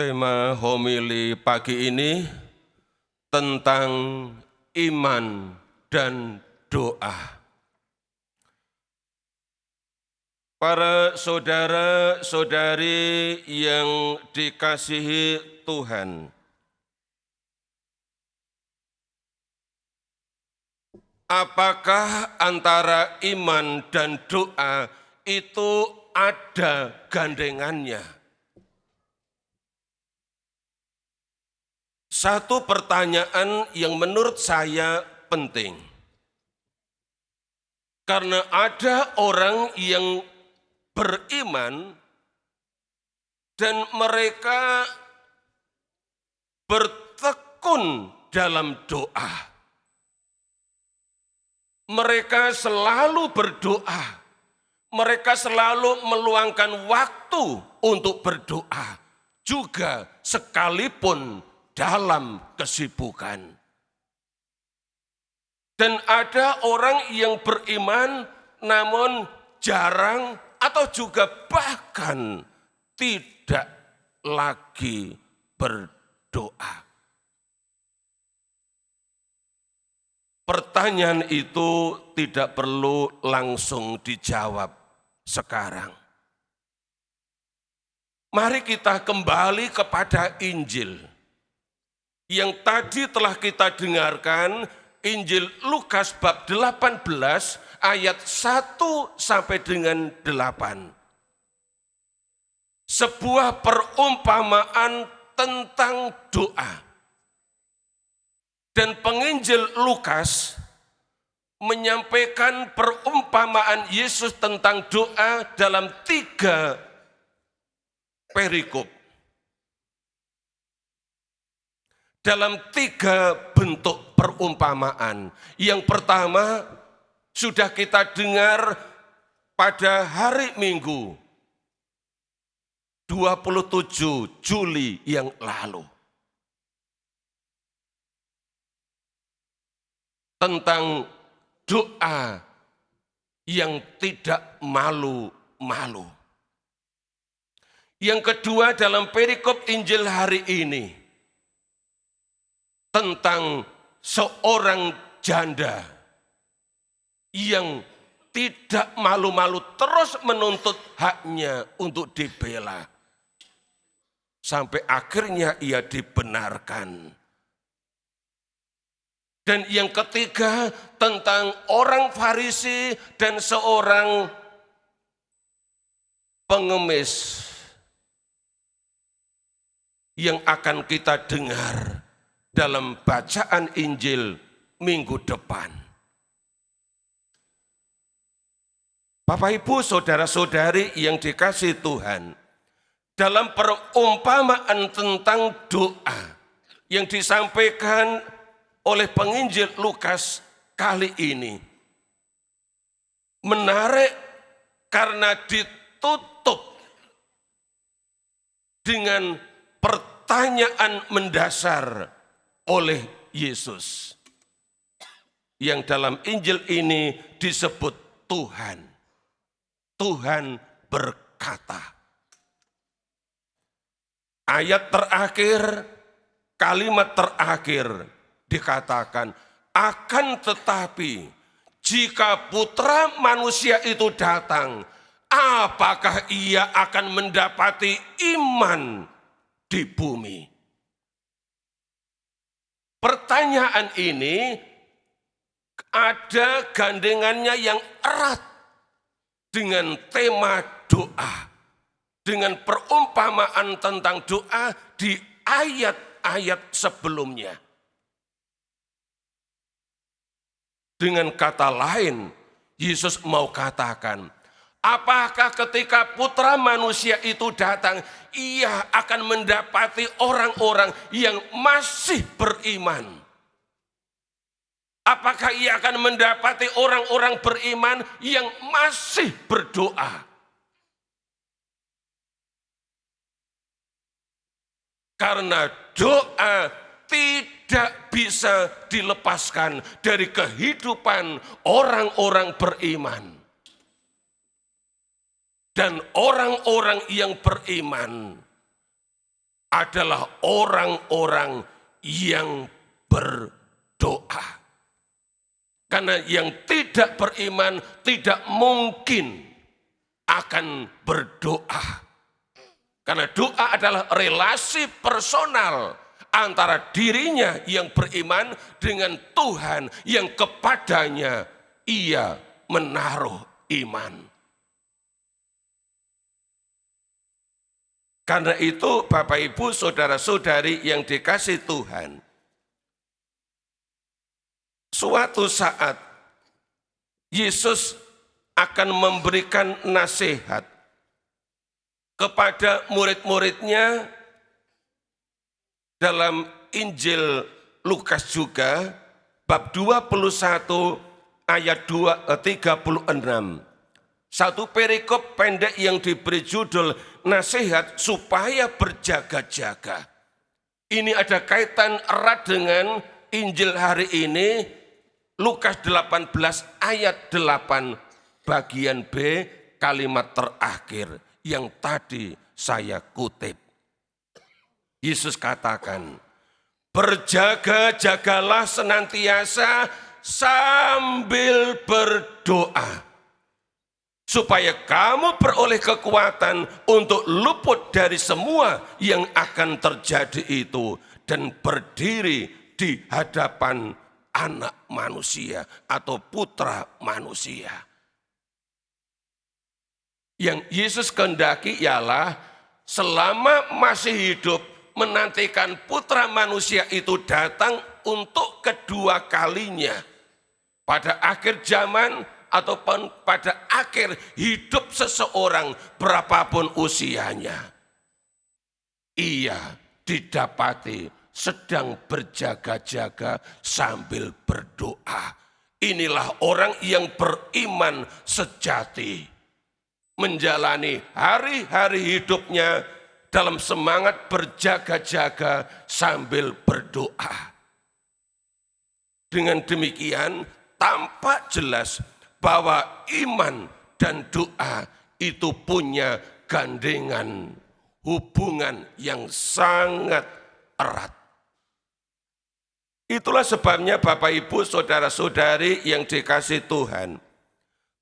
Tema homili pagi ini tentang iman dan doa. Para saudara-saudari yang dikasihi Tuhan, apakah antara iman dan doa itu ada gandengannya? Satu pertanyaan yang menurut saya penting. Karena ada orang yang beriman dan mereka bertekun dalam doa. Mereka selalu berdoa. Mereka selalu meluangkan waktu untuk berdoa. Juga sekalipun dalam kesibukan. Dan ada orang yang beriman namun jarang atau juga bahkan tidak lagi berdoa. Pertanyaan itu tidak perlu langsung dijawab sekarang. Mari kita kembali kepada Injil. Yang tadi telah kita dengarkan, Injil Lukas bab 18 ayat 1 sampai dengan 8. Sebuah perumpamaan tentang doa. Dan penginjil Lukas menyampaikan perumpamaan Yesus tentang doa dalam 3 perikop. Dalam 3 bentuk perumpamaan. Yang pertama sudah kita dengar pada hari Minggu 27 Juli yang lalu. Tentang doa yang tidak malu-malu. Yang kedua dalam perikop Injil hari ini. Tentang seorang janda yang tidak malu-malu terus menuntut haknya untuk dibela. Sampai akhirnya ia dibenarkan. Dan yang ketiga tentang orang Farisi dan seorang pengemis yang akan kita dengar dalam bacaan Injil minggu depan. Bapak Ibu saudara-saudari yang dikasihi Tuhan, dalam perumpamaan tentang doa yang disampaikan oleh penginjil Lukas kali ini menarik karena ditutup dengan pertanyaan mendasar oleh Yesus. Yang dalam Injil ini disebut Tuhan. Tuhan berkata. Ayat terakhir, kalimat terakhir dikatakan, akan tetapi jika putra manusia itu datang, apakah ia akan mendapati iman di bumi? Pertanyaan ini ada gandengannya yang erat dengan tema doa. Dengan perumpamaan tentang doa di ayat-ayat sebelumnya. Dengan kata lain, Yesus mau katakan, apakah ketika putra manusia itu datang, ia akan mendapati orang-orang yang masih beriman? Apakah ia akan mendapati orang-orang beriman yang masih berdoa? Karena doa tidak bisa dilepaskan dari kehidupan orang-orang beriman. Dan orang-orang yang beriman adalah orang-orang yang berdoa. Karena yang tidak beriman tidak mungkin akan berdoa. Karena doa adalah relasi personal antara dirinya yang beriman dengan Tuhan yang kepadanya ia menaruh iman. Karena itu Bapak Ibu saudara-saudari yang dikasihi Tuhan, suatu saat Yesus akan memberikan nasihat kepada murid-muridnya dalam Injil Lukas juga bab 21 ayat 36. Satu perikop pendek yang diberi judul nasihat supaya berjaga-jaga. Ini ada kaitan erat dengan Injil hari ini, Lukas 18 ayat 8 bagian B kalimat terakhir yang tadi saya kutip. Yesus katakan, berjaga-jagalah senantiasa sambil berdoa, supaya kamu beroleh kekuatan untuk luput dari semua yang akan terjadi itu dan berdiri di hadapan anak manusia atau putra manusia. Yang Yesus kehendaki ialah selama masih hidup menantikan putra manusia itu datang untuk kedua kalinya. Pada akhir zaman ataupun pada akhir hidup seseorang berapapun usianya, ia didapati sedang berjaga-jaga sambil berdoa. Inilah orang yang beriman sejati, menjalani hari-hari hidupnya dalam semangat berjaga-jaga sambil berdoa. Dengan demikian tampak jelas bahwa iman dan doa itu punya gandengan hubungan yang sangat erat. Itulah sebabnya Bapak Ibu saudara-saudari yang dikasihi Tuhan,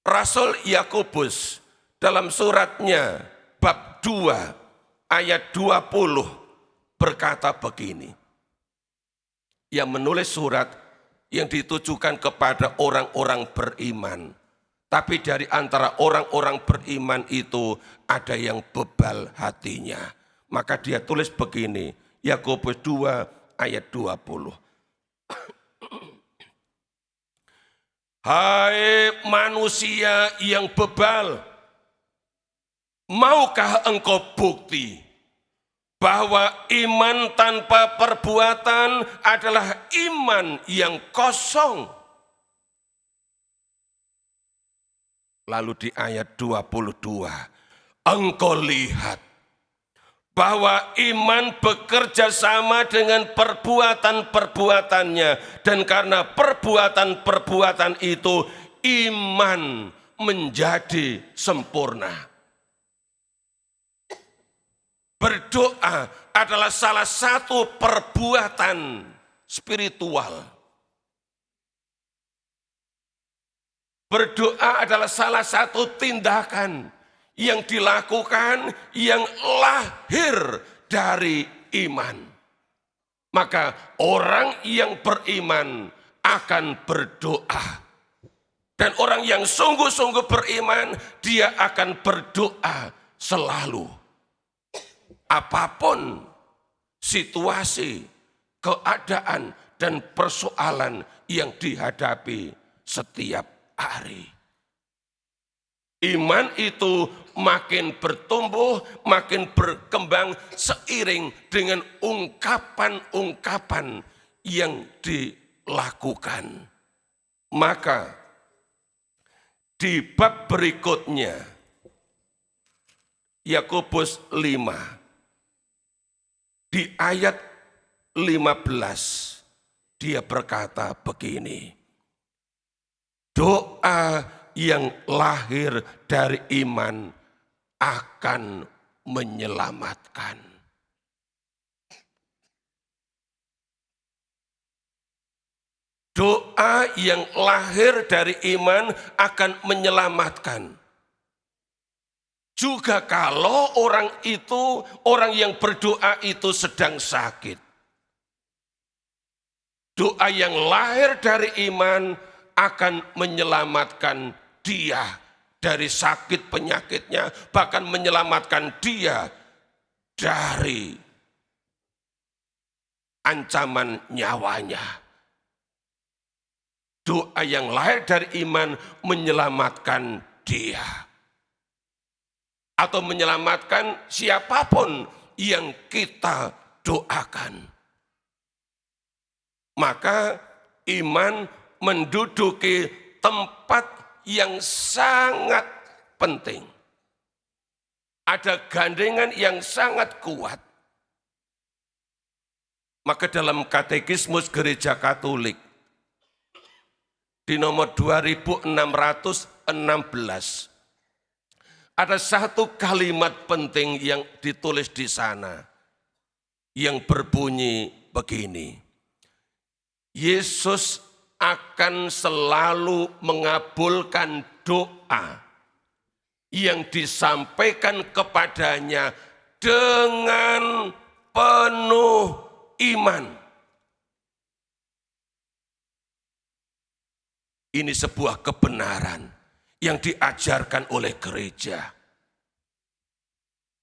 Rasul Yakobus dalam suratnya bab 2 ayat 20 berkata begini. Yang menulis surat yang ditujukan kepada orang-orang beriman. Tapi dari antara orang-orang beriman itu ada yang bebal hatinya. Maka dia tulis begini, Yakobus 2 ayat 20. Hai manusia yang bebal, maukah engkau bukti bahwa iman tanpa perbuatan adalah iman yang kosong? Lalu di ayat 22, engkau lihat bahwa iman bekerja sama dengan perbuatan-perbuatannya, dan karena perbuatan-perbuatan itu iman menjadi sempurna. Berdoa adalah salah satu perbuatan spiritual. Berdoa adalah salah satu tindakan yang dilakukan yang lahir dari iman. Maka orang yang beriman akan berdoa. Dan orang yang sungguh-sungguh beriman, dia akan berdoa selalu. Apapun situasi, keadaan, dan persoalan yang dihadapi setiap hari. Iman itu makin bertumbuh, makin berkembang seiring dengan ungkapan-ungkapan yang dilakukan. Maka di bab berikutnya, Yakobus 5, di ayat 15, dia berkata begini, doa yang lahir dari iman akan menyelamatkan. Doa yang lahir dari iman akan menyelamatkan. Juga kalau orang yang berdoa itu sedang sakit. Doa yang lahir dari iman akan menyelamatkan dia dari sakit penyakitnya, bahkan menyelamatkan dia dari ancaman nyawanya. Doa yang lahir dari iman menyelamatkan dia. Atau menyelamatkan siapapun yang kita doakan. Maka iman menduduki tempat yang sangat penting. Ada gandengan yang sangat kuat. Maka dalam Katekismus Gereja Katolik di nomor 2616 ada satu kalimat penting yang ditulis di sana yang berbunyi begini. Yesus akan selalu mengabulkan doa yang disampaikan kepadanya dengan penuh iman. Ini sebuah kebenaran yang diajarkan oleh gereja.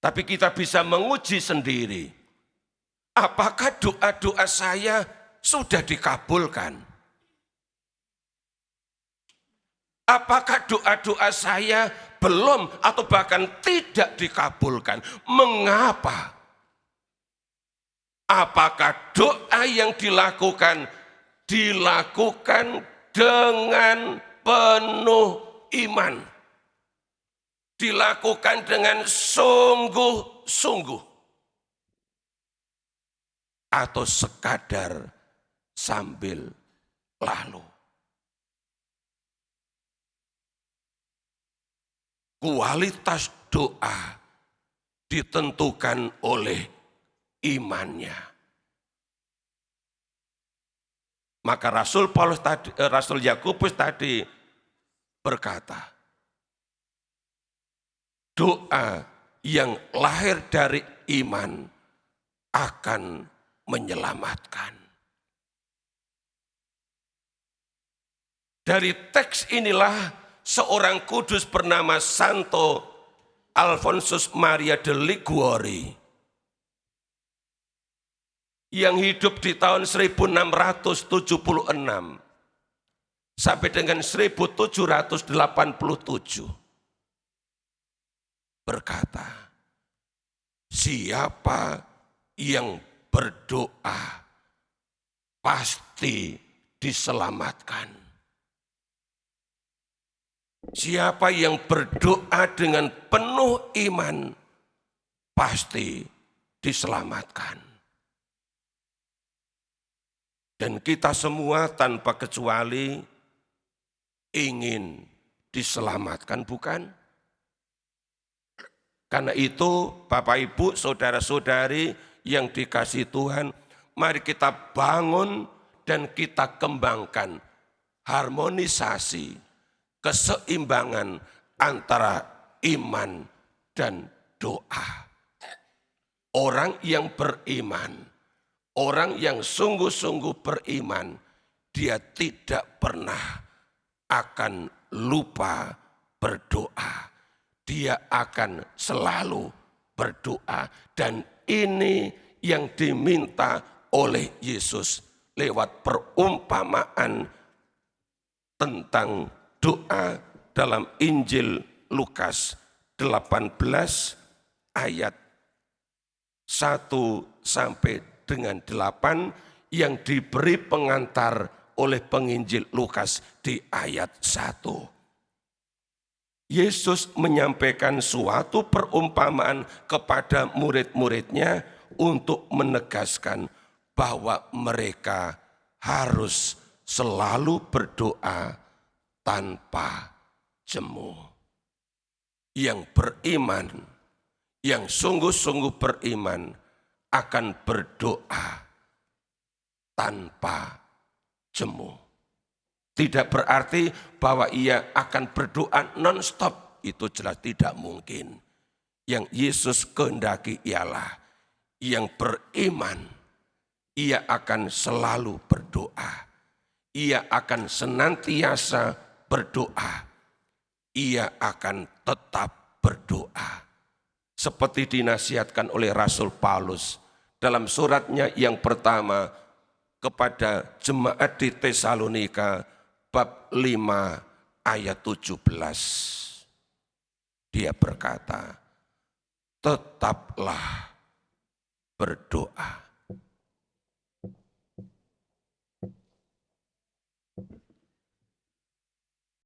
Tapi kita bisa menguji sendiri. Apakah doa-doa saya sudah dikabulkan? Apakah doa-doa saya belum atau bahkan tidak dikabulkan? Mengapa? Apakah doa yang dilakukan dengan penuh iman, dilakukan dengan sungguh-sungguh, atau sekadar sambil lalu? Kualitas doa ditentukan oleh imannya. Maka Rasul Yakobus tadi berkata, doa yang lahir dari iman akan menyelamatkan. Dari teks inilah seorang kudus bernama Santo Alfonsus Maria de Liguori yang hidup di tahun 1676 sampai dengan 1787 berkata, siapa yang berdoa pasti diselamatkan. Siapa yang berdoa dengan penuh iman pasti diselamatkan. Dan kita semua tanpa kecuali ingin diselamatkan, bukan? Karena itu Bapak Ibu, saudara-saudari yang dikasihi Tuhan, mari kita bangun dan kita kembangkan harmonisasi, keseimbangan antara iman dan doa. Orang yang beriman, orang yang sungguh-sungguh beriman, dia tidak pernah akan lupa berdoa. Dia akan selalu berdoa. Dan ini yang diminta oleh Yesus lewat perumpamaan tentang doa dalam Injil Lukas 18 ayat 1 sampai dengan 8 yang diberi pengantar oleh penginjil Lukas di ayat 1. Yesus menyampaikan suatu perumpamaan kepada murid-muridnya untuk menegaskan bahwa mereka harus selalu berdoa tanpa jemu. Yang beriman, yang sungguh-sungguh beriman akan berdoa tanpa jemu. Tidak berarti bahwa ia akan berdoa non-stop. Itu jelas tidak mungkin. Yang Yesus kehendaki ialah yang beriman, ia akan selalu berdoa. Ia akan senantiasa berdoa. Ia akan tetap berdoa. Seperti dinasihatkan oleh Rasul Paulus dalam suratnya yang pertama kepada jemaat di Tesalonika bab 5 ayat 17. Dia berkata, tetaplah berdoa.